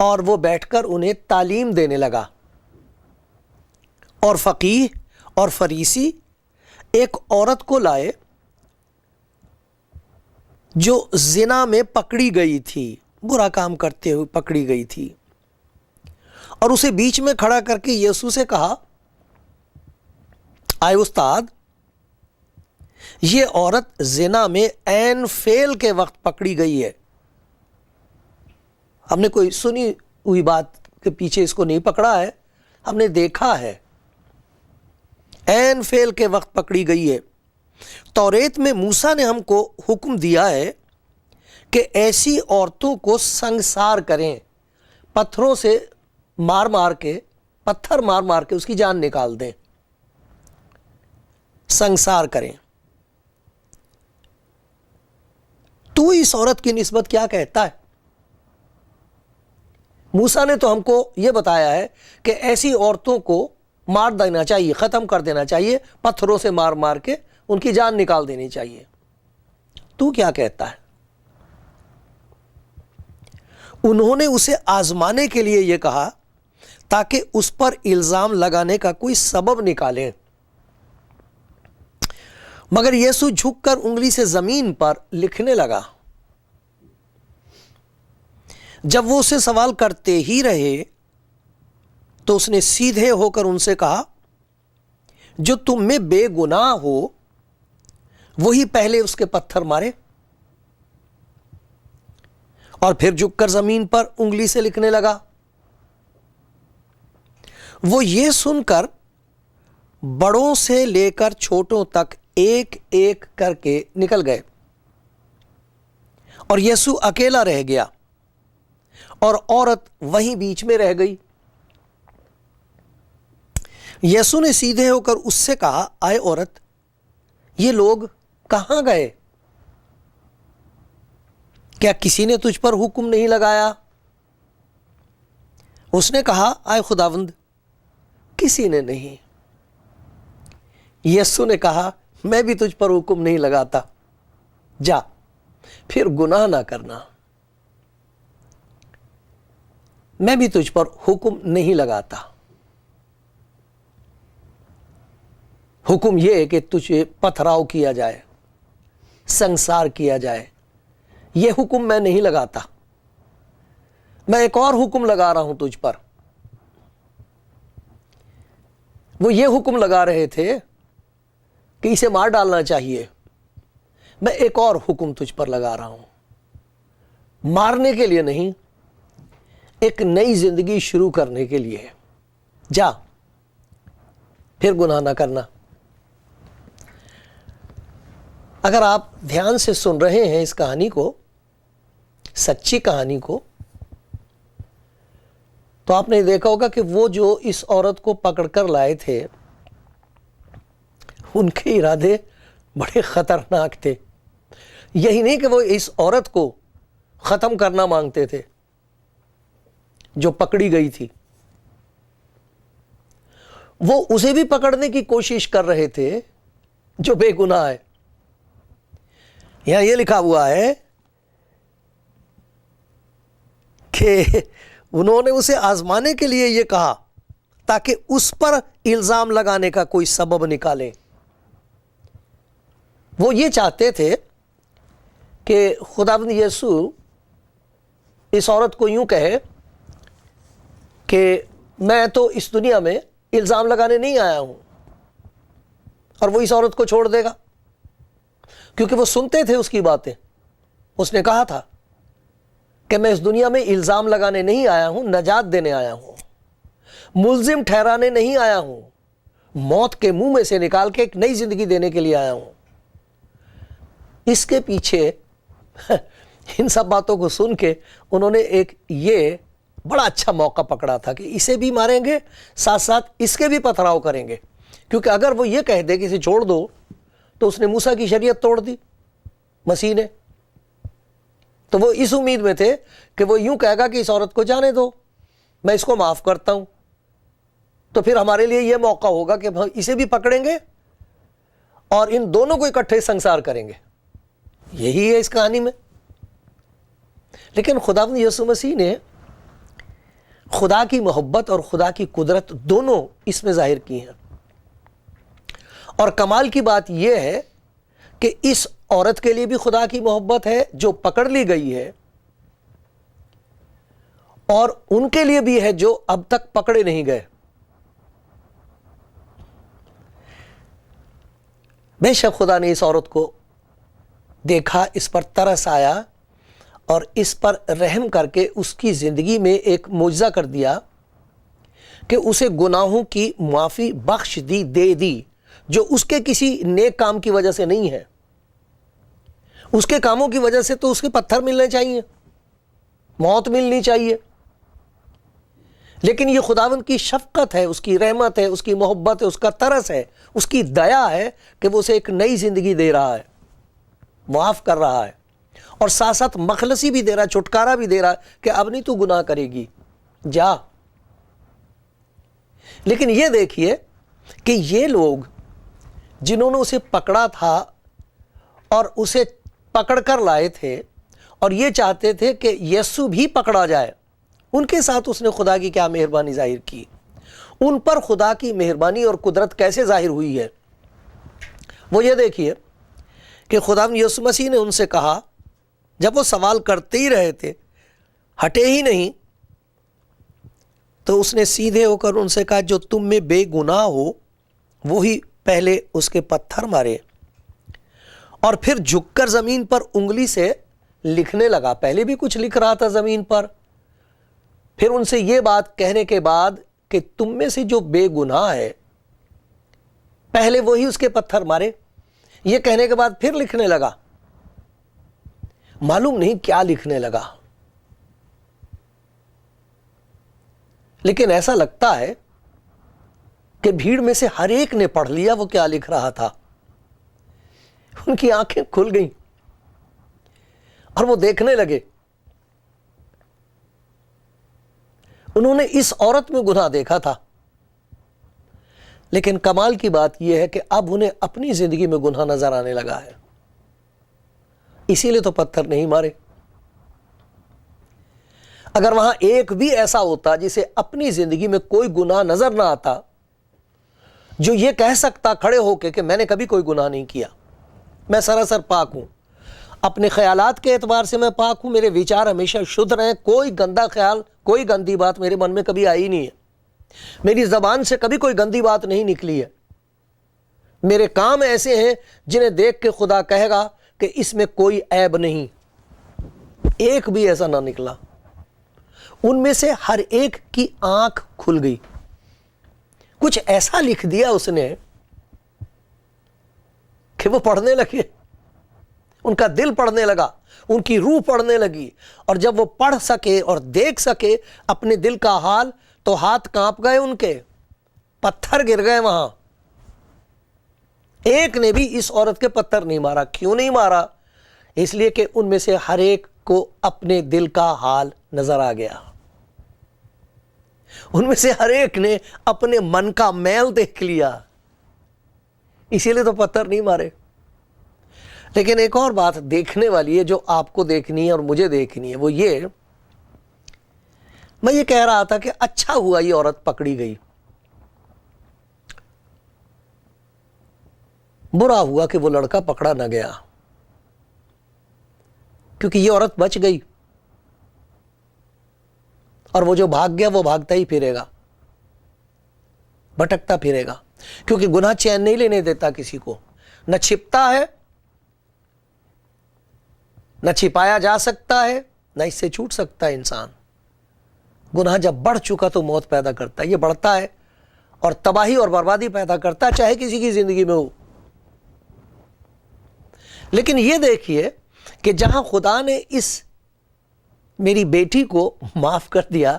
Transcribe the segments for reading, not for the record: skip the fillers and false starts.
اور وہ بیٹھ کر انہیں تعلیم دینے لگا. اور فقیہ اور فریسی ایک عورت کو لائے جو زنا میں پکڑی گئی تھی، برا کام کرتے ہوئے پکڑی گئی تھی، اور اسے بیچ میں کھڑا کر کے یسوع سے کہا، آئے استاد، یہ عورت زنا میں عین فعل کے وقت پکڑی گئی ہے. ہم نے کوئی سنی ہوئی بات کے پیچھے اس کو نہیں پکڑا ہے، ہم نے دیکھا ہے، عین فعل کے وقت پکڑی گئی ہے. توریت میں موسیٰ نے ہم کو حکم دیا ہے کہ ایسی عورتوں کو سنگسار کریں، پتھروں سے پتھر مار مار کے اس کی جان نکال دیں، سنگسار کریں. تو اس عورت کی نسبت کیا کہتا ہے؟ موسیٰ نے تو ہم کو یہ بتایا ہے کہ ایسی عورتوں کو مار دینا چاہیے، ختم کر دینا چاہیے، پتھروں سے مار مار کے ان کی جان نکال دینی چاہیے. تو کیا کہتا ہے؟ انہوں نے اسے آزمانے کے لیے یہ کہا تاکہ اس پر الزام لگانے کا کوئی سبب نکالیں. مگر یسوع جھک کر انگلی سے زمین پر لکھنے لگا. جب وہ اسے سوال کرتے ہی رہے تو اس نے سیدھے ہو کر ان سے کہا، جو تم میں بے گناہ ہو وہی پہلے اس کے پتھر مارے. اور پھر جھک کر زمین پر انگلی سے لکھنے لگا. وہ یہ سن کر بڑوں سے لے کر چھوٹوں تک ایک ایک کر کے نکل گئے، اور یسوع اکیلا رہ گیا اور عورت وہیں بیچ میں رہ گئی. یسوع نے سیدھے ہو کر اس سے کہا، آئے عورت، یہ لوگ کہاں گئے؟ کیا کسی نے تجھ پر حکم نہیں لگایا؟ اس نے کہا، آئے خداوند، کسی نے نہیں. یسوع نے کہا، میں بھی تجھ پر حکم نہیں لگاتا، جا پھر گناہ نہ کرنا. میں بھی تجھ پر حکم نہیں لگاتا. حکم یہ ہے کہ تجھے پتھراؤ کیا جائے، سنگسار کیا جائے. یہ حکم میں نہیں لگاتا. میں ایک اور حکم لگا رہا ہوں تجھ پر. وہ یہ حکم لگا رہے تھے کہ اسے مار ڈالنا چاہیے. میں ایک اور حکم تجھ پر لگا رہا ہوں، مارنے کے لیے نہیں، ایک نئی زندگی شروع کرنے کے لیے. جا پھر گناہ نہ کرنا. اگر آپ دھیان سے سن رہے ہیں اس کہانی کو، سچی کہانی کو، تو آپ نے دیکھا ہوگا کہ وہ جو اس عورت کو پکڑ کر لائے تھے، ان کے ارادے بڑے خطرناک تھے. یہی نہیں کہ وہ اس عورت کو ختم کرنا مانگتے تھے جو پکڑی گئی تھی، وہ اسے بھی پکڑنے کی کوشش کر رہے تھے جو بے گناہ ہے. یہاں یہ لکھا ہوا ہے کہ انہوں نے اسے آزمانے کے لیے یہ کہا تاکہ اس پر الزام لگانے کا کوئی سبب نکالیں. وہ یہ چاہتے تھے کہ خداوند یسوع اس عورت کو یوں کہے کہ میں تو اس دنیا میں الزام لگانے نہیں آیا ہوں، اور وہ اس عورت کو چھوڑ دے گا، کیونکہ وہ سنتے تھے اس کی باتیں. اس نے کہا تھا کہ میں اس دنیا میں الزام لگانے نہیں آیا ہوں، نجات دینے آیا ہوں، ملزم ٹھہرانے نہیں آیا ہوں، موت کے منہ میں سے نکال کے ایک نئی زندگی دینے کے لیے آیا ہوں. اس کے پیچھے ان سب باتوں کو سن کے انہوں نے ایک یہ بڑا اچھا موقع پکڑا تھا کہ اسے بھی ماریں گے، ساتھ ساتھ اس کے بھی پتھراؤ کریں گے. کیونکہ اگر وہ یہ کہہ دے کہ اسے چھوڑ دو، تو اس نے موسیٰ کی شریعت توڑ دی مسیح نے. تو وہ اس امید میں تھے کہ وہ یوں کہے گا کہ اس عورت کو جانے دو، میں اس کو معاف کرتا ہوں. تو پھر ہمارے لیے یہ موقع ہوگا کہ اسے بھی پکڑیں گے اور ان دونوں کو اکٹھے سنسار کریں گے. یہی ہے اس کہانی میں. لیکن خداوند یسوع مسیح نے خدا کی محبت اور خدا کی قدرت دونوں اس میں ظاہر کی ہیں. اور کمال کی بات یہ ہے کہ اس عورت کے لیے بھی خدا کی محبت ہے جو پکڑ لی گئی ہے، اور ان کے لیے بھی ہے جو اب تک پکڑے نہیں گئے. بے شک خدا نے اس عورت کو دیکھا، اس پر ترس آیا اور اس پر رحم کر کے اس کی زندگی میں ایک معجزہ کر دیا کہ اسے گناہوں کی معافی بخش دے دی، جو اس کے کسی نیک کام کی وجہ سے نہیں ہے. اس کے کاموں کی وجہ سے تو اس کے پتھر ملنے چاہیے، موت ملنی چاہیے، لیکن یہ خداوند کی شفقت ہے، اس کی رحمت ہے، اس کی محبت ہے، اس کا ترس ہے، اس کی دیا ہے کہ وہ اسے ایک نئی زندگی دے رہا ہے، معاف کر رہا ہے، اور ساتھ ساتھ مخلصی بھی دے رہا ہے، چھٹکارا بھی دے رہا ہے کہ اب نہیں تو گناہ کرے گی، جا. لیکن یہ دیکھیے کہ یہ لوگ جنہوں نے اسے پکڑا تھا اور اسے پکڑ کر لائے تھے اور یہ چاہتے تھے کہ یسوع بھی پکڑا جائے، ان کے ساتھ اس نے خدا کی کیا مہربانی ظاہر کی. ان پر خدا کی مہربانی اور قدرت کیسے ظاہر ہوئی ہے وہ یہ دیکھیے کہ خداوند یسوع مسیح نے ان سے کہا، جب وہ سوال کرتے ہی رہے تھے، ہٹے ہی نہیں، تو اس نے سیدھے ہو کر ان سے کہا، جو تم میں بے گناہ ہو وہی پہلے اس کے پتھر مارے. اور پھر جھک کر زمین پر انگلی سے لکھنے لگا. پہلے بھی کچھ لکھ رہا تھا زمین پر. پھر ان سے یہ بات کہنے کے بعد کہ تم میں سے جو بے گناہ ہے پہلے وہی اس کے پتھر مارے، یہ کہنے کے بعد پھر لکھنے لگا. معلوم نہیں کیا لکھنے لگا، لیکن ایسا لگتا ہے کہ بھیڑ میں سے ہر ایک نے پڑھ لیا وہ کیا لکھ رہا تھا. ان کی آنکھیں کھل گئیں اور وہ دیکھنے لگے. انہوں نے اس عورت میں گناہ دیکھا تھا، لیکن کمال کی بات یہ ہے کہ اب انہیں اپنی زندگی میں گناہ نظر آنے لگا ہے، اسی لیے تو پتھر نہیں مارے. اگر وہاں ایک بھی ایسا ہوتا جسے اپنی زندگی میں کوئی گناہ نظر نہ آتا، جو یہ کہہ سکتا کھڑے ہو کے کہ میں نے کبھی کوئی گناہ نہیں کیا، میں سراسر پاک ہوں، اپنے خیالات کے اعتبار سے میں پاک ہوں، میرے وچار ہمیشہ شدھ رہے، کوئی گندا خیال، کوئی گندی بات میرے من میں کبھی آئی نہیں ہے، میری زبان سے کبھی کوئی گندی بات نہیں نکلی ہے، میرے کام ایسے ہیں جنہیں دیکھ کے خدا کہے گا کہ اس میں کوئی عیب نہیں. ایک بھی ایسا نہ نکلا. ان میں سے ہر ایک کی آنکھ کھل گئی. کچھ ایسا لکھ دیا اس نے کہ وہ پڑھنے لگے، ان کا دل پڑھنے لگا، ان کی روح پڑھنے لگی. اور جب وہ پڑھ سکے اور دیکھ سکے اپنے دل کا حال، تو ہاتھ کانپ گئے ان کے، پتھر گر گئے وہاں. ایک نے بھی اس عورت کے پتھر نہیں مارا. کیوں نہیں مارا؟ اس لیے کہ ان میں سے ہر ایک کو اپنے دل کا حال نظر آ گیا. ان میں سے ہر ایک نے اپنے من کا میل دیکھ لیا، اسی لیے تو پتھر نہیں مارے. لیکن ایک اور بات دیکھنے والی ہے جو آپ کو دیکھنی ہے اور مجھے دیکھنی ہے، وہ یہ، میں یہ کہہ رہا تھا کہ اچھا ہوا یہ عورت پکڑی گئی، برا ہوا کہ وہ لڑکا پکڑا نہ گیا، کیونکہ یہ عورت بچ گئی، اور وہ جو بھاگ گیا وہ بھاگتا ہی پھرے گا، بھٹکتا پھرے گا، کیونکہ گناہ چین نہیں لینے دیتا کسی کو، نہ چھپتا ہے، نہ چھپایا جا سکتا ہے، نہ اس سے چھوٹ سکتا ہے انسان. گناہ جب بڑھ چکا تو موت پیدا کرتا ہے، یہ بڑھتا ہے اور تباہی اور بربادی پیدا کرتا ہے، چاہے کسی کی زندگی میں ہو. لیکن یہ دیکھیے کہ جہاں خدا نے اس میری بیٹی کو معاف کر دیا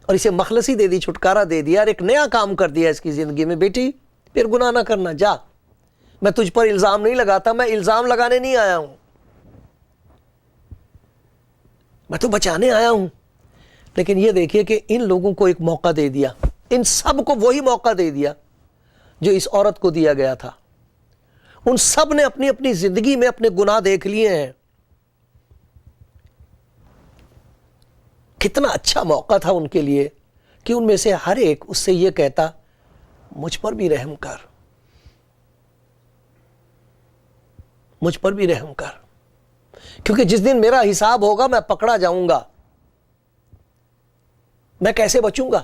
اور اسے مخلصی دے دی، چھٹکارا دے دیا، اور ایک نیا کام کر دیا اس کی زندگی میں، بیٹی پھر گناہ نہ کرنا، جا، میں تجھ پر الزام نہیں لگاتا، میں الزام لگانے نہیں آیا ہوں، میں تو بچانے آیا ہوں. لیکن یہ دیکھیے کہ ان لوگوں کو ایک موقع دے دیا، ان سب کو وہی موقع دے دیا جو اس عورت کو دیا گیا تھا. ان سب نے اپنی اپنی زندگی میں اپنے گناہ دیکھ لیے ہیں کتنا اچھا موقع تھا ان کے لیے کہ ان میں سے ہر ایک اس سے یہ کہتا مجھ پر بھی رحم کر، مجھ پر بھی رحم کر، کیونکہ جس دن میرا حساب ہوگا میں پکڑا جاؤں گا، میں کیسے بچوں گا؟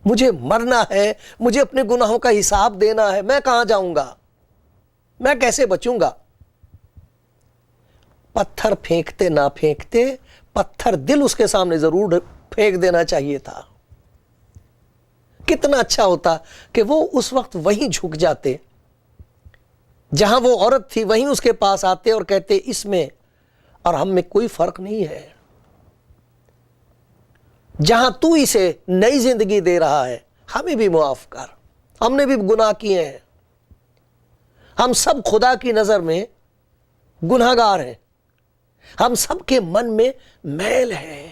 مجھے مرنا ہے، مجھے اپنے گناہوں کا حساب دینا ہے، میں کہاں جاؤں گا؟ میں کیسے بچوں گا؟ پتھر پھینکتے نہ پھینکتے پتھر دل اس کے سامنے ضرور پھینک دینا چاہیے تھا۔ کتنا اچھا ہوتا کہ وہ اس وقت وہیں جھک جاتے، جہاں وہ عورت تھی وہیں اس کے پاس آتے اور کہتے اس میں اور ہم میں کوئی فرق نہیں ہے، جہاں تو اسے نئی زندگی دے رہا ہے ہمیں بھی معاف کر، ہم نے بھی گناہ کیے ہیں، ہم سب خدا کی نظر میں گناہگار ہیں، ہم سب کے من میں میل ہے،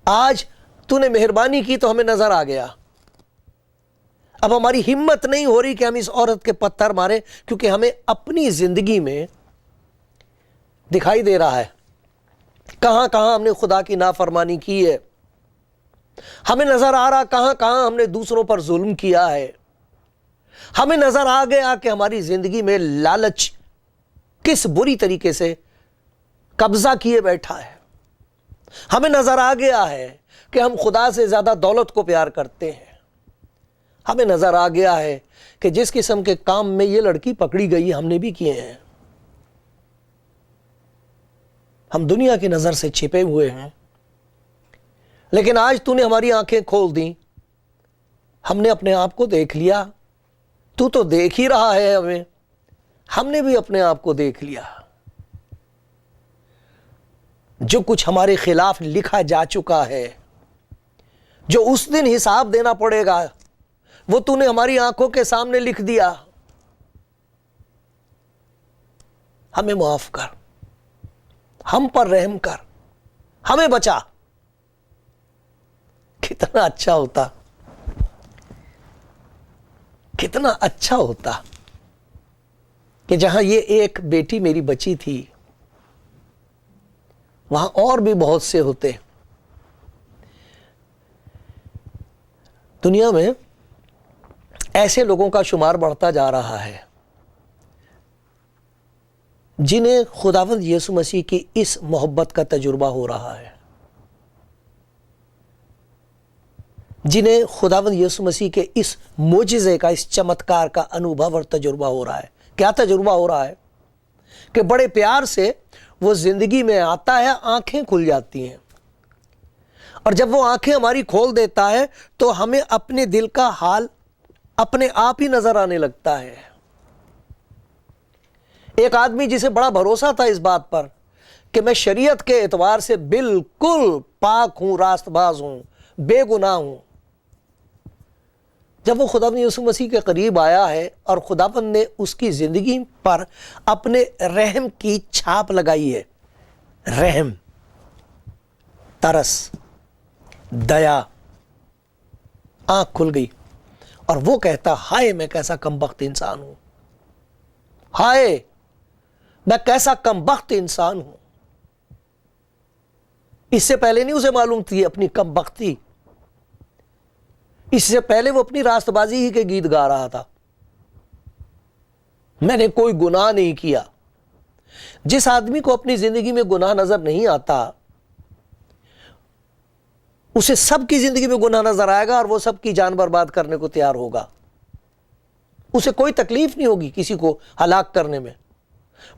آج تو نے مہربانی کی تو ہمیں نظر آ گیا، اب ہماری ہمت نہیں ہو رہی کہ ہم اس عورت کے پتھر ماریں، کیونکہ ہمیں اپنی زندگی میں دکھائی دے رہا ہے کہاں کہاں ہم نے خدا کی نافرمانی کی ہے، ہمیں نظر آ رہا کہاں کہاں ہم نے دوسروں پر ظلم کیا ہے، ہمیں نظر آ گیا کہ ہماری زندگی میں لالچ کس بری طریقے سے قبضہ کیے بیٹھا ہے، ہمیں نظر آ گیا ہے کہ ہم خدا سے زیادہ دولت کو پیار کرتے ہیں، ہمیں نظر آ گیا ہے کہ جس قسم کے کام میں یہ لڑکی پکڑی گئی ہم نے بھی کیے ہیں، ہم دنیا کی نظر سے چھپے ہوئے ہیں، لیکن آج تو نے ہماری آنکھیں کھول دیں، ہم نے اپنے آپ کو دیکھ لیا، تو دیکھ ہی رہا ہے ہمیں، ہم نے بھی اپنے آپ کو دیکھ لیا، جو کچھ ہمارے خلاف لکھا جا چکا ہے، جو اس دن حساب دینا پڑے گا وہ تو نے ہماری آنکھوں کے سامنے لکھ دیا، ہمیں معاف کر، ہم پر رحم کر، ہمیں بچا۔ کتنا اچھا ہوتا، کتنا اچھا ہوتا کہ جہاں یہ ایک بیٹی میری بچی تھی وہاں اور بھی بہت سے ہوتے۔ دنیا میں ایسے لوگوں کا شمار بڑھتا جا رہا ہے جنہیں خداوند یسوع مسیح کی اس محبت کا تجربہ ہو رہا ہے، جنہیں خداوند یسوع مسیح کے اس معجزے کا، اس چمتکار کا انوبھو اور تجربہ ہو رہا ہے۔ کیا تجربہ ہو رہا ہے؟ کہ بڑے پیار سے وہ زندگی میں آتا ہے، آنکھیں کھل جاتی ہیں، اور جب وہ آنکھیں ہماری کھول دیتا ہے تو ہمیں اپنے دل کا حال اپنے آپ ہی نظر آنے لگتا ہے۔ ایک آدمی جسے بڑا بھروسہ تھا اس بات پر کہ میں شریعت کے اعتبار سے بالکل پاک ہوں، راست باز ہوں، بے گناہ ہوں، جب وہ خداوند یسوع مسیح کے قریب آیا ہے اور خداوند نے اس کی زندگی پر اپنے رحم کی چھاپ لگائی ہے، رحم، ترس، دیا، آنکھ کھل گئی اور وہ کہتا ہائے میں کیسا کمبخت انسان ہوں، ہائے میں کیسا کمبخت انسان ہوں۔ اس سے پہلے نہیں اسے معلوم تھی اپنی کمبختی، اس سے پہلے وہ اپنی راست بازی ہی کے گیت گا رہا تھا، میں نے کوئی گناہ نہیں کیا۔ جس آدمی کو اپنی زندگی میں گناہ نظر نہیں آتا اسے سب کی زندگی میں گناہ نظر آئے گا اور وہ سب کی جان برباد کرنے کو تیار ہوگا، اسے کوئی تکلیف نہیں ہوگی کسی کو ہلاک کرنے میں،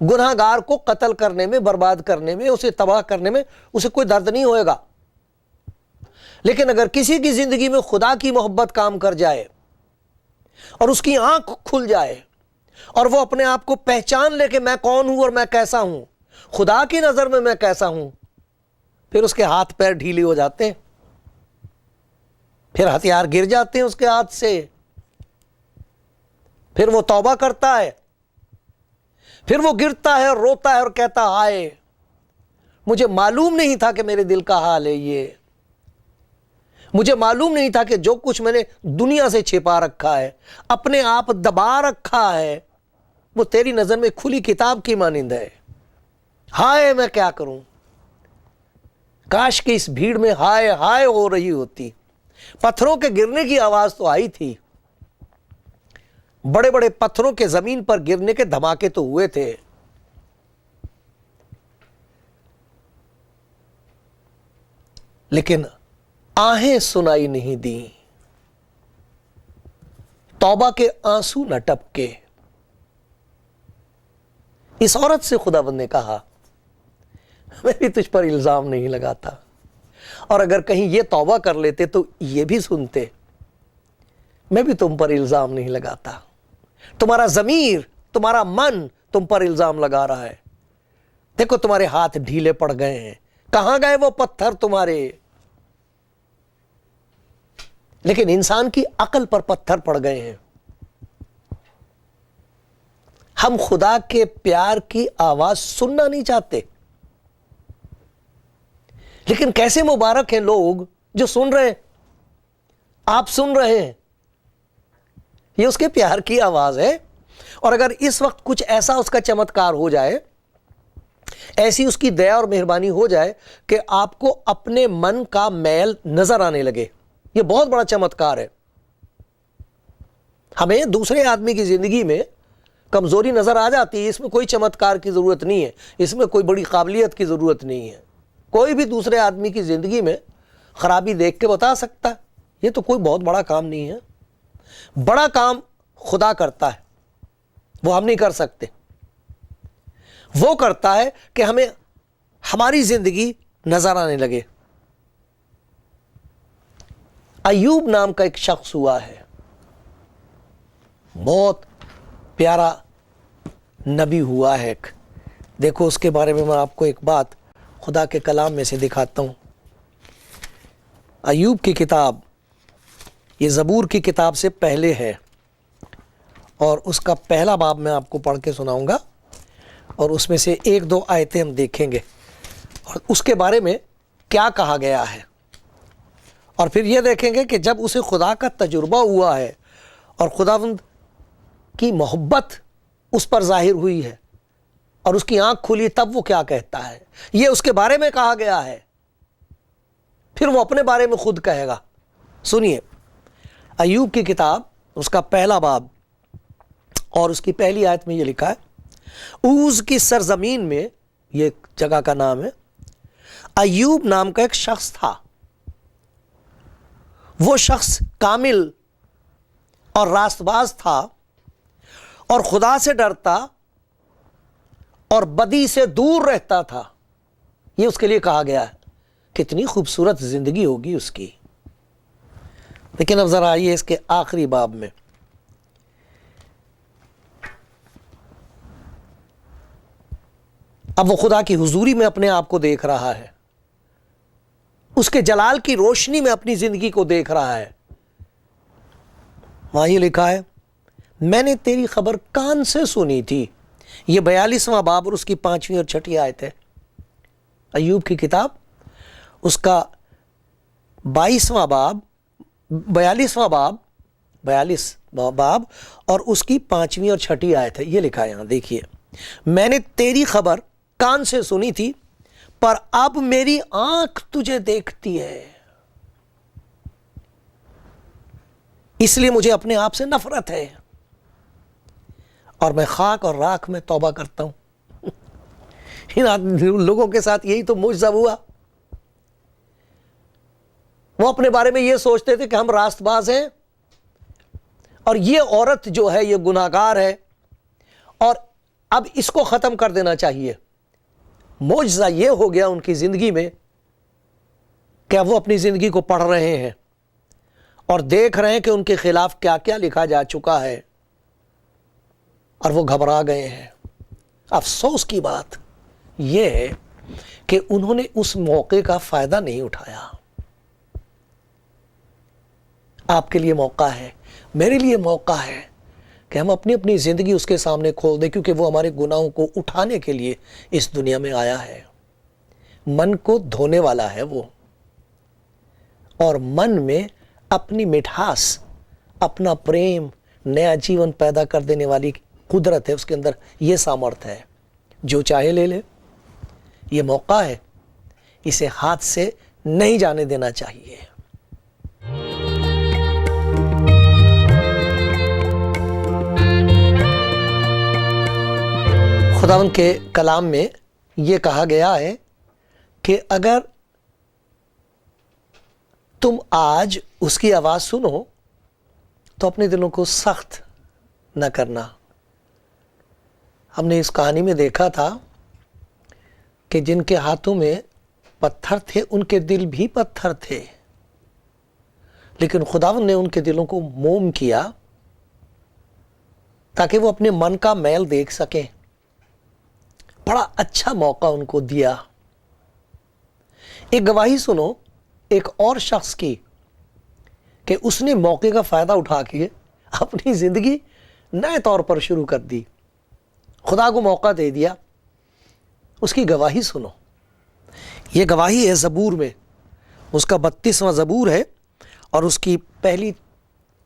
گناہ گار کو قتل کرنے میں، برباد کرنے میں، اسے تباہ کرنے میں اسے کوئی درد نہیں ہوئے گا۔ لیکن اگر کسی کی زندگی میں خدا کی محبت کام کر جائے اور اس کی آنکھ کھل جائے اور وہ اپنے آپ کو پہچان لے کہ میں کون ہوں اور میں کیسا ہوں، خدا کی نظر میں میں کیسا ہوں، پھر اس کے ہاتھ پیر ڈھیلے ہو جاتے ہیں، پھر ہتھیار گر جاتے ہیں اس کے ہاتھ سے، پھر وہ توبہ کرتا ہے، پھر وہ گرتا ہے اور روتا ہے اور کہتا ہائے مجھے معلوم نہیں تھا کہ میرے دل کا حال ہے یہ، مجھے معلوم نہیں تھا کہ جو کچھ میں نے دنیا سے چھپا رکھا ہے، اپنے آپ دبا رکھا ہے، وہ تیری نظر میں کھلی کتاب کی مانند ہے، ہائے میں کیا کروں۔ کاش کہ اس بھیڑ میں ہائے ہائے ہو رہی ہوتی. پتھروں کے گرنے کی آواز تو آئی تھی, بڑے بڑے پتھروں کے زمین پر گرنے کے دھماکے تو ہوئے تھے, لیکن آہیں سنائی نہیں دیں, توبہ کے آنسو نہ ٹپکے. اس عورت سے خداوند نے کہا میں بھی تجھ پر الزام نہیں لگاتا, اور اگر کہیں یہ توبہ کر لیتے تو یہ بھی سنتے, میں بھی تم پر الزام نہیں لگاتا. تمہارا ضمیر, تمہارا من تم پر الزام لگا رہا ہے. دیکھو تمہارے ہاتھ ڈھیلے پڑ گئے ہیں, کہاں گئے وہ پتھر تمہارے؟ لیکن انسان کی عقل پر پتھر پڑ گئے ہیں. ہم خدا کے پیار کی آواز سننا نہیں چاہتے, لیکن کیسے مبارک ہیں لوگ جو سن رہے ہیں. آپ سن رہے ہیں, یہ اس کے پیار کی آواز ہے. اور اگر اس وقت کچھ ایسا اس کا چمتکار ہو جائے, ایسی اس کی دیا اور مہربانی ہو جائے کہ آپ کو اپنے من کا میل نظر آنے لگے, یہ بہت بڑا چمتکار ہے. ہمیں دوسرے آدمی کی زندگی میں کمزوری نظر آ جاتی ہے, اس میں کوئی چمتکار کی ضرورت نہیں ہے, اس میں کوئی بڑی قابلیت کی ضرورت نہیں ہے. کوئی بھی دوسرے آدمی کی زندگی میں خرابی دیکھ کے بتا سکتا ہے, یہ تو کوئی بہت بڑا کام نہیں ہے. بڑا کام خدا کرتا ہے, وہ ہم نہیں کر سکتے. وہ کرتا ہے کہ ہمیں ہماری زندگی نظر آنے لگے. ایوب نام کا ایک شخص ہوا ہے, بہت پیارا نبی ہوا ہے ایک. دیکھو اس کے بارے میں آپ کو ایک بات خدا کے کلام میں سے دکھاتا ہوں. ایوب کی کتاب یہ زبور کی کتاب سے پہلے ہے, اور اس کا پہلا باب میں آپ کو پڑھ کے سناؤں گا, اور اس میں سے ایک دو آیتیں ہم دیکھیں گے, اور اس کے بارے میں کیا کہا گیا ہے. اور پھر یہ دیکھیں گے کہ جب اسے خدا کا تجربہ ہوا ہے اور خداوند کی محبت اس پر ظاہر ہوئی ہے اور اس کی آنکھ کھلی, تب وہ کیا کہتا ہے. یہ اس کے بارے میں کہا گیا ہے, پھر وہ اپنے بارے میں خود کہے گا. سنیے, ایوب کی کتاب اس کا پہلا باب اور اس کی پہلی آیت میں یہ لکھا ہے, اوز کی سرزمین میں, یہ جگہ کا نام ہے, ایوب نام کا ایک شخص تھا. وہ شخص کامل اور راست باز تھا, اور خدا سے ڈرتا اور بدی سے دور رہتا تھا. یہ اس کے لیے کہا گیا ہے. کتنی خوبصورت زندگی ہوگی اس کی. لیکن اب ذرا آئیے اس کے آخری باب میں. اب وہ خدا کی حضوری میں اپنے آپ کو دیکھ رہا ہے, اس کے جلال کی روشنی میں اپنی زندگی کو دیکھ رہا ہے. وہاں یہ لکھا ہے, میں نے تیری خبر کان سے سنی تھی. یہ 42واں باب اور اس کی 5ویں اور 6ٹھی آیت ہے. ایوب کی کتاب اس کا 22واں باب 42واں باب اور اس کی 5ویں اور 6ٹھی آیت ہے. یہ لکھا ہے یہاں دیکھیے, میں نے تیری خبر کان سے سنی تھی, پر اب میری آنکھ تجھے دیکھتی ہے, اس لیے مجھے اپنے آپ سے نفرت ہے, اور میں خاک اور راکھ میں توبہ کرتا ہوں. ان لوگوں کے ساتھ یہی تو معجزہ ہوا. وہ اپنے بارے میں یہ سوچتے تھے کہ ہم راست باز ہیں, اور یہ عورت جو ہے یہ گناہگار ہے, اور اب اس کو ختم کر دینا چاہیے. معجزہ یہ ہو گیا ان کی زندگی میں کہ اب وہ اپنی زندگی کو پڑھ رہے ہیں اور دیکھ رہے ہیں کہ ان کے خلاف کیا کیا لکھا جا چکا ہے, اور وہ گھبرا گئے ہیں. افسوس کی بات یہ ہے کہ انہوں نے اس موقع کا فائدہ نہیں اٹھایا. آپ کے لیے موقع ہے, میرے لیے موقع ہے کہ ہم اپنی اپنی زندگی اس کے سامنے کھول دیں, کیونکہ وہ ہمارے گناہوں کو اٹھانے کے لیے اس دنیا میں آیا ہے. من کو دھونے والا ہے وہ, اور من میں اپنی مٹھاس, اپنا پریم, نیا جیون پیدا کر دینے والی قدرت ہے اس کے اندر. یہ سامرتھ ہے, جو چاہے لے لے. یہ موقع ہے, اسے ہاتھ سے نہیں جانے دینا چاہیے۔ خداوند کے کلام میں یہ کہا گیا ہے کہ اگر تم آج اس کی آواز سنو تو اپنے دلوں کو سخت نہ کرنا۔ ہم نے اس کہانی میں دیکھا تھا کہ جن کے ہاتھوں میں پتھر تھے ان کے دل بھی پتھر تھے، لیکن خداوند نے ان کے دلوں کو موم کیا تاکہ وہ اپنے من کا میل دیکھ سکیں۔ بڑا اچھا موقع ان کو دیا۔ ایک گواہی سنو ایک اور شخص کی کہ اس نے موقع کا فائدہ اٹھا کے اپنی زندگی نئے طور پر شروع کر دی، خدا کو موقع دے دیا۔ اس کی گواہی سنو۔ یہ گواہی ہے زبور میں، اس کا 32واں زبور ہے، اور اس کی پہلی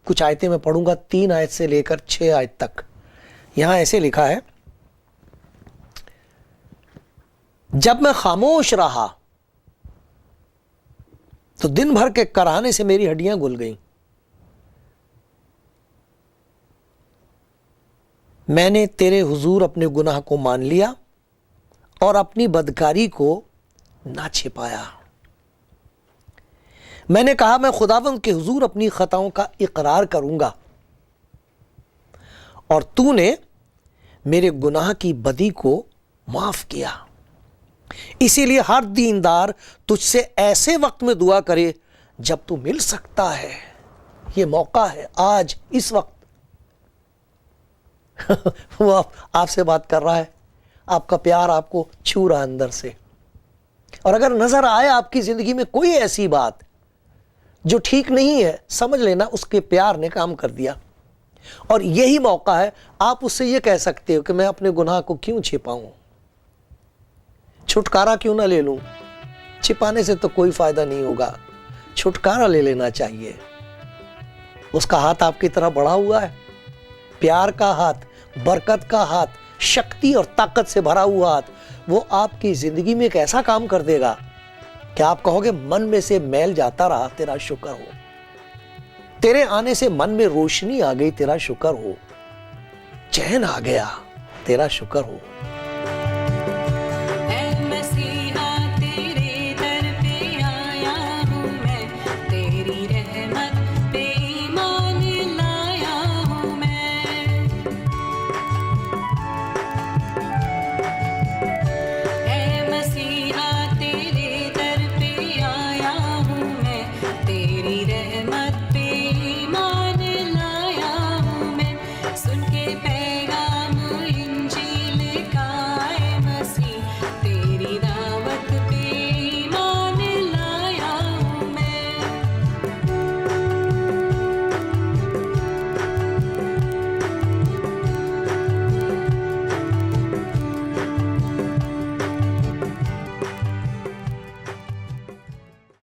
کچھ آیتیں میں پڑھوں گا، 3 آیت سے لے کر 6 آیت تک۔ یہاں ایسے لکھا ہے، جب میں خاموش رہا تو دن بھر کے کراہنے سے میری ہڈیاں گل گئیں۔ میں نے تیرے حضور اپنے گناہ کو مان لیا اور اپنی بدکاری کو نہ چھپایا۔ میں نے کہا میں خداوند کے حضور اپنی خطاؤں کا اقرار کروں گا، اور تو نے میرے گناہ کی بدی کو معاف کیا۔ اسی لیے ہر دیندار تجھ سے ایسے وقت میں دعا کرے جب تو مل سکتا ہے۔ یہ موقع ہے آج، اس وقت وہ آپ سے بات کر رہا ہے، آپ کا پیار آپ کو چھو رہا اندر سے۔ اور اگر نظر آئے آپ کی زندگی میں کوئی ایسی بات جو ٹھیک نہیں ہے، سمجھ لینا اس کے پیار نے کام کر دیا، اور یہی موقع ہے آپ اس سے یہ کہہ سکتے ہو کہ میں اپنے گناہ کو کیوں چھپاؤں، چھٹکارا کیوں نہ لے لوں۔ چھپانے سے تو کوئی فائدہ نہیں ہوگا، چھٹکارا لے لینا چاہیے۔ اس کا ہاتھ آپ کی طرح بڑھا ہوا ہے، پیار کا ہاتھ، برکت کا ہاتھ، شکتی اور طاقت سے بھرا ہوا ہاتھ۔ وہ آپ کی زندگی میں ایک ایسا کام کر دے گا کہ آپ کہو گے من میں سے میل جاتا رہا، تیرا شکر ہو۔ تیرے آنے سے من میں روشنی آ گئی، تیرا شکر ہو۔ چین آ گیا، تیرا شکر ہو۔